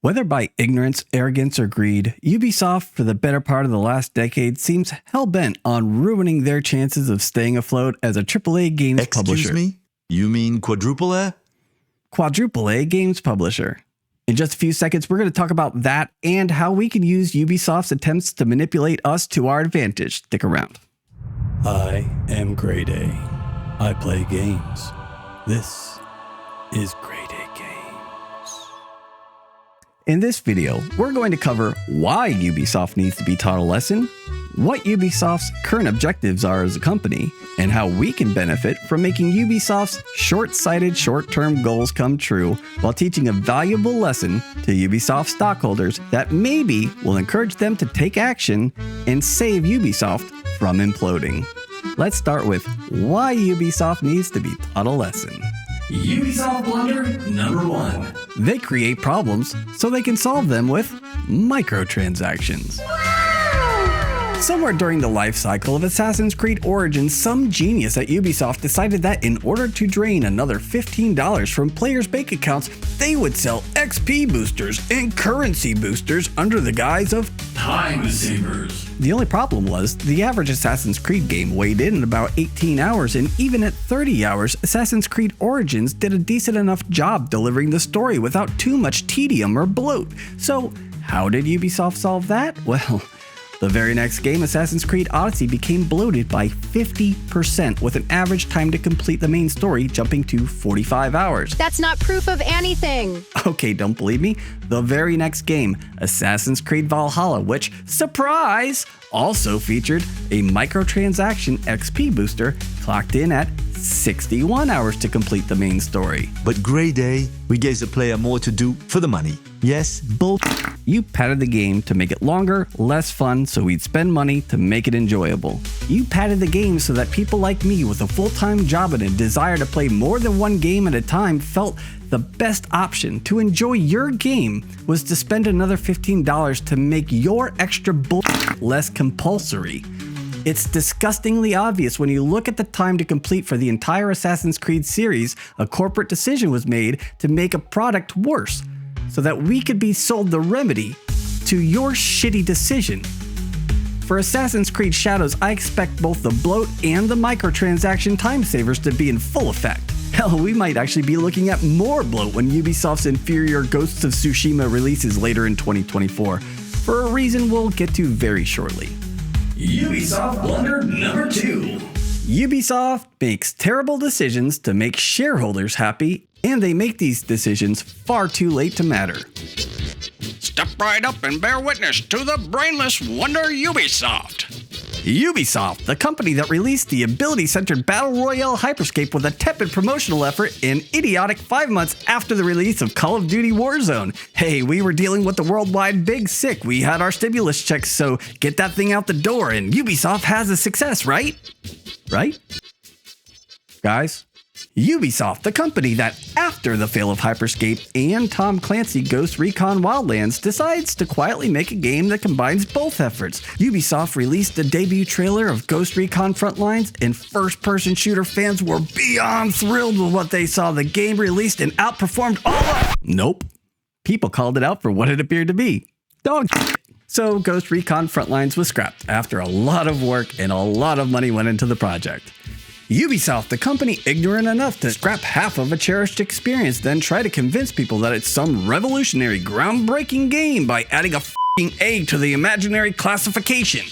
Whether by ignorance, arrogance, or greed, Ubisoft for the better part of the last decade seems hell-bent on ruining their chances of staying afloat as a AAA games publisher. Excuse me? You mean quadruple A? Quadruple A games publisher. In just a few seconds, we're going to talk about that and how we can use Ubisoft's attempts to manipulate us to our advantage. Stick around. I am Grade A. I play games. This is Grade A Games. In this video, we're going to cover why Ubisoft needs to be taught a lesson, what Ubisoft's current objectives are as a company, and how we can benefit from making Ubisoft's short-sighted short-term goals come true while teaching a valuable lesson to Ubisoft stockholders that maybe will encourage them to take action and save Ubisoft from imploding. Let's start with why Ubisoft needs to be taught a lesson. Ubisoft blunder number 1. They create problems so they can solve them with microtransactions. Somewhere during the life cycle of Assassin's Creed Origins, some genius at Ubisoft decided that in order to drain another $15 from players' bank accounts, they would sell XP boosters and currency boosters under the guise of time savers. The only problem was, the average Assassin's Creed game weighed in at about 18 hours, and even at 30 hours, Assassin's Creed Origins did a decent enough job delivering the story without too much tedium or bloat. So, how did Ubisoft solve that? Well, the very next game, Assassin's Creed Odyssey, became bloated by 50%, with an average time to complete the main story jumping to 45 hours. That's not proof of anything. Okay, don't believe me? The very next game, Assassin's Creed Valhalla, which, surprise, also featured a microtransaction XP booster, clocked in at 61 hours to complete the main story. But Grade A, we gave the player more to do for the money. Yes? Bull. You padded the game to make it longer, less fun, so we'd spend money to make it enjoyable. You padded the game so that people like me with a full-time job and a desire to play more than one game at a time felt the best option to enjoy your game was to spend another $15 to make your extra bull less compulsory. It's disgustingly obvious when you look at the time to complete for the entire Assassin's Creed series, a corporate decision was made to make a product worse, so that we could be sold the remedy to your shitty decision. For Assassin's Creed Shadows, I expect both the bloat and the microtransaction time savers to be in full effect. Hell, we might actually be looking at more bloat when Ubisoft's inferior Ghosts of Tsushima releases later in 2024, for a reason we'll get to very shortly. Ubisoft blunder number 2. Ubisoft makes terrible decisions to make shareholders happy, and they make these decisions far too late to matter. Step right up and bear witness to the brainless wonder Ubisoft. Ubisoft, the company that released the ability-centered Battle Royale hyperscape with a tepid promotional effort and idiotic 5 months after the release of Call of Duty Warzone. Hey, we were dealing with the worldwide big sick. We had our stimulus checks, so get that thing out the door, and Ubisoft has a success, right? Right? Guys? Ubisoft, the company that, after the fail of Hyperscape and Tom Clancy Ghost Recon Wildlands, decides to quietly make a game that combines both efforts. Ubisoft released the debut trailer of Ghost Recon Frontlines, and first-person shooter fans were beyond thrilled with what they saw. The game released and outperformed all of... Nope. People called it out for what it appeared to be. Dog shit. So Ghost Recon Frontlines was scrapped after a lot of work and a lot of money went into the project. Ubisoft, the company ignorant enough to scrap half of a cherished experience, then try to convince people that it's some revolutionary, groundbreaking game by adding a f***ing A to the imaginary classification.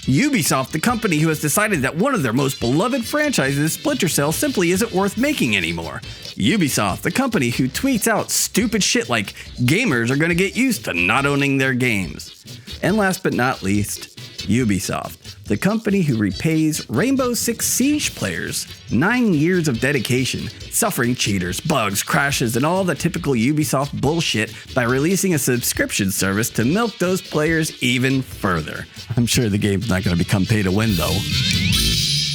Ubisoft, the company who has decided that one of their most beloved franchises, Splinter Cell, simply isn't worth making anymore. Ubisoft, the company who tweets out stupid shit like gamers are going to get used to not owning their games. And last but not least, Ubisoft, the company who repays Rainbow Six Siege players 9 years of dedication, suffering cheaters, bugs, crashes, and all the typical Ubisoft bullshit by releasing a subscription service to milk those players even further. I'm sure the game's not going to become pay to win though.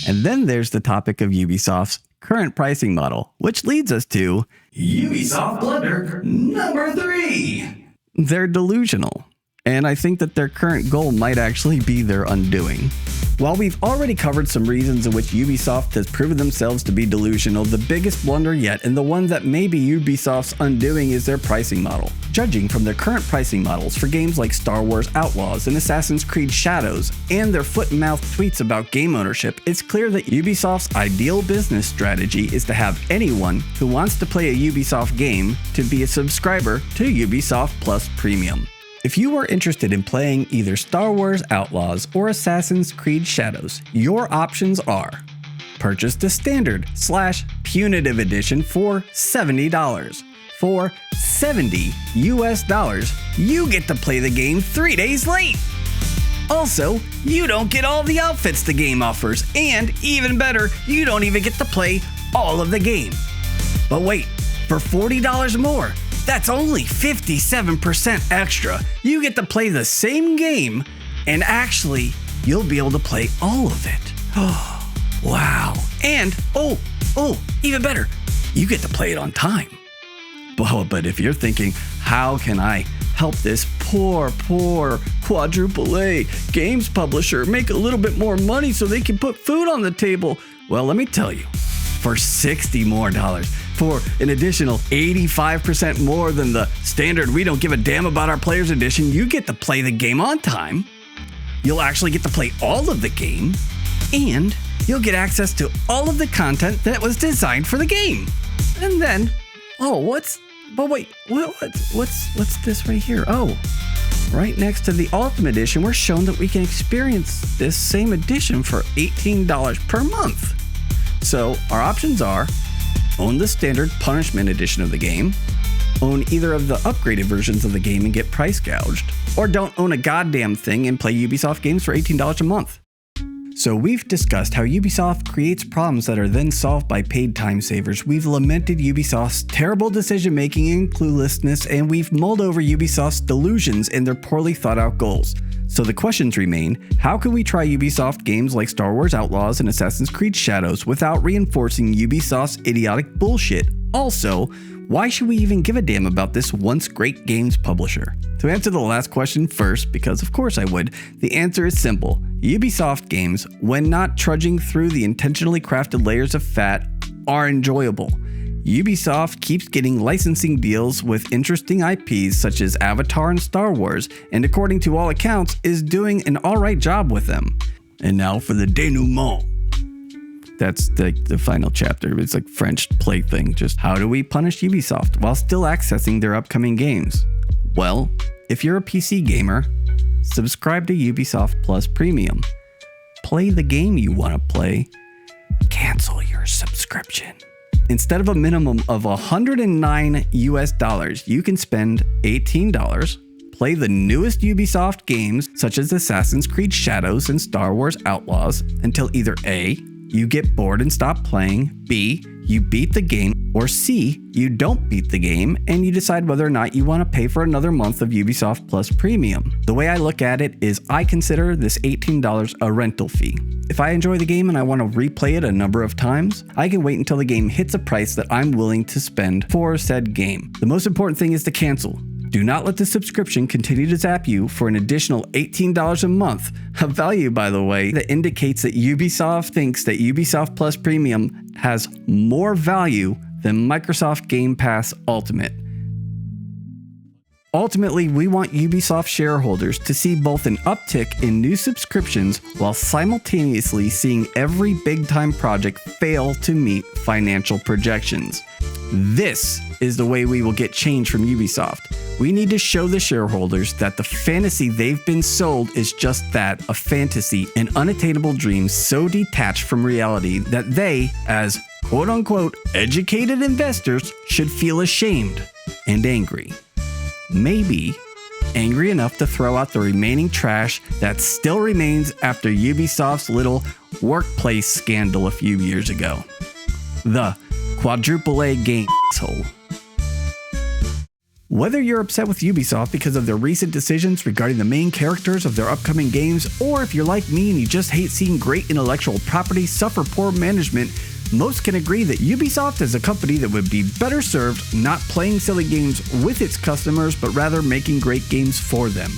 And then there's the topic of Ubisoft's current pricing model, which leads us to Ubisoft blunder number 3. They're delusional. And I think that their current goal might actually be their undoing. While we've already covered some reasons in which Ubisoft has proven themselves to be delusional, the biggest blunder yet, and the one that may be Ubisoft's undoing, is their pricing model. Judging from their current pricing models for games like Star Wars Outlaws and Assassin's Creed Shadows, and their foot-and-mouth tweets about game ownership, it's clear that Ubisoft's ideal business strategy is to have anyone who wants to play a Ubisoft game to be a subscriber to Ubisoft Plus Premium. If you are interested in playing either Star Wars Outlaws or Assassin's Creed Shadows, your options are: purchase the standard/punitive edition for $70. For $70 US, you get to play the game 3 days late. Also, you don't get all the outfits the game offers, and even better, you don't even get to play all of the game. But wait, for $40 more, that's only 57% extra. You get to play the same game, and actually, you'll be able to play all of it. Oh, wow. And, even better, you get to play it on time. But if you're thinking, how can I help this poor quadruple A games publisher make a little bit more money so they can put food on the table? Well, let me tell you, for $60 more, for an additional 85% more than the standard we don't give a damn about our players edition, you get to play the game on time. You'll actually get to play all of the game, and you'll get access to all of the content that was designed for the game. And then, what's this right here? Oh, right next to the Ultimate Edition, we're shown that we can experience this same edition for $18 per month. So our options are: own the standard Punishment Edition of the game, own either of the upgraded versions of the game and get price gouged, or don't own a goddamn thing and play Ubisoft games for $18 a month. So we've discussed how Ubisoft creates problems that are then solved by paid time savers. We've lamented Ubisoft's terrible decision making and cluelessness, and we've mulled over Ubisoft's delusions and their poorly thought out goals. So the questions remain: how can we try Ubisoft games like Star Wars Outlaws and Assassin's Creed Shadows without reinforcing Ubisoft's idiotic bullshit? Also, why should we even give a damn about this once great games publisher? To answer the last question first, because of course I would, the answer is simple. Ubisoft games, when not trudging through the intentionally crafted layers of fat, are enjoyable. Ubisoft keeps getting licensing deals with interesting IPs such as Avatar and Star Wars, and according to all accounts, is doing an alright job with them. And now for the denouement. That's the final chapter. It's like French play thing. Just how do we punish Ubisoft while still accessing their upcoming games? Well, if you're a PC gamer, subscribe to Ubisoft Plus Premium. Play the game you want to play. Cancel your subscription. Instead of a minimum of $109 US, you can spend $18, play the newest Ubisoft games such as Assassin's Creed Shadows and Star Wars Outlaws until either A, you get bored and stop playing, B, you beat the game, or C, you don't beat the game and you decide whether or not you want to pay for another month of Ubisoft Plus Premium. The way I look at it is I consider this $18 a rental fee. If I enjoy the game and I want to replay it a number of times, I can wait until the game hits a price that I'm willing to spend for said game. The most important thing is to cancel. Do not let the subscription continue to zap you for an additional $18 a month, a value, by the way, that indicates that Ubisoft thinks that Ubisoft Plus Premium has more value than Microsoft Game Pass Ultimate. Ultimately, we want Ubisoft shareholders to see both an uptick in new subscriptions while simultaneously seeing every big-time project fail to meet financial projections. This is the way we will get change from Ubisoft. We need to show the shareholders that the fantasy they've been sold is just that, a fantasy, an unattainable dream so detached from reality that they, as quote-unquote educated investors, should feel ashamed and angry. Maybe angry enough to throw out the remaining trash that still remains after Ubisoft's little workplace scandal a few years ago. The quadruple A game asshole. Whether you're upset with Ubisoft because of their recent decisions regarding the main characters of their upcoming games, or if you're like me and you just hate seeing great intellectual property suffer poor management, most can agree that Ubisoft is a company that would be better served not playing silly games with its customers, but rather making great games for them.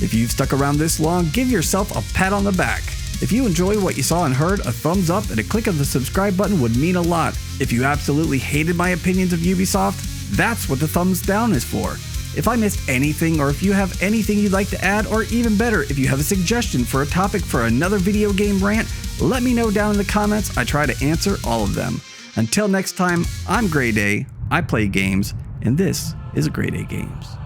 If you've stuck around this long, give yourself a pat on the back. If you enjoy what you saw and heard, a thumbs up and a click of the subscribe button would mean a lot. If you absolutely hated my opinions of Ubisoft, that's what the thumbs down is for. If I missed anything, or if you have anything you'd like to add, or even better, if you have a suggestion for a topic for another video game rant, let me know down in the comments. I try to answer all of them. Until next time, I'm Grey Day, I play games, and this is Grey Day Games.